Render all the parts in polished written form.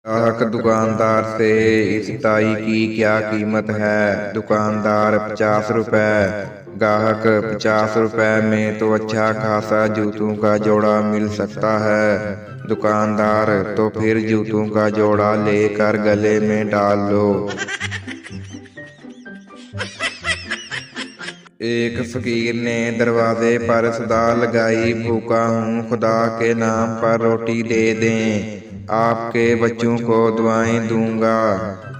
ग्राहक दुकानदार से इस टाई की क्या कीमत है? दुकानदार 50 रुपए। ग्राहक 50 रुपए में तो अच्छा खासा जूतों का जोड़ा मिल सकता है। दुकानदार तो फिर जूतों का जोड़ा लेकर गले में डाल लो। एक फकीर ने दरवाजे पर सदा लगाई, भूखा हूँ खुदा के नाम पर रोटी दे दें, आपके बच्चों को दुआएं दूंगा।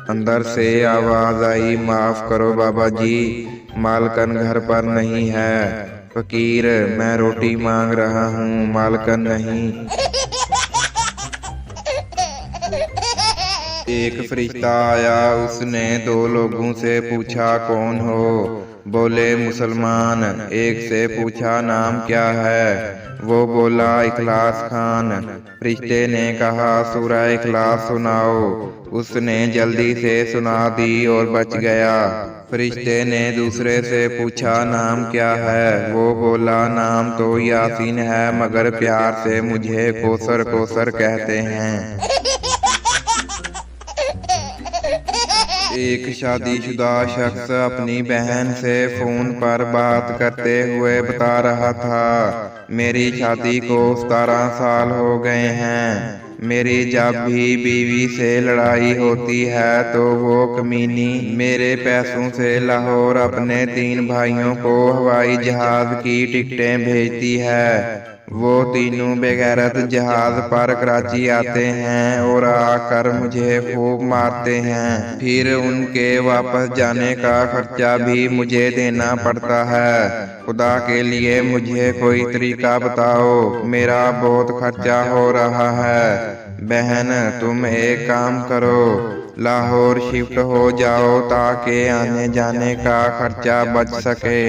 अंदर से आवाज आई, माफ करो बाबा जी, मालकन घर पर नहीं है। फकीर, मैं रोटी मांग रहा हूँ, मालकन नहीं। एक फरिश्ता आया, उसने दो लोगों से पूछा, कौन हो? बोले, मुसलमान। एक से पूछा, नाम क्या है? वो बोला, इखलास खान। फरिश्ते ने कहा, सूरह इखलास सुनाओ। उसने जल्दी से सुना दी और बच गया। फरिश्ते ने दूसरे से पूछा, नाम क्या है? वो बोला, नाम तो यासीन है, मगर प्यार से मुझे कोसर कोसर कहते हैं। एक शादीशुदा शख्स अपनी बहन से फोन पर बात करते हुए बता रहा था, मेरी शादी को 17 साल हो गए हैं। मेरी जब भी बीवी से लड़ाई होती है तो वो कमीनी मेरे पैसों से लाहौर अपने 3 भाइयों को हवाई जहाज की टिकटें भेजती है। वो तीनों बेगैरत जहाज पर कराची आते हैं और आकर मुझे खूब मारते हैं। फिर उनके वापस जाने का खर्चा भी मुझे देना पड़ता है। खुदा के लिए मुझे कोई तरीका बताओ, मेरा बहुत खर्चा हो रहा है। बहन, तुम एक काम करो, लाहौर शिफ्ट हो जाओ ताकि आने जाने का खर्चा बच सके।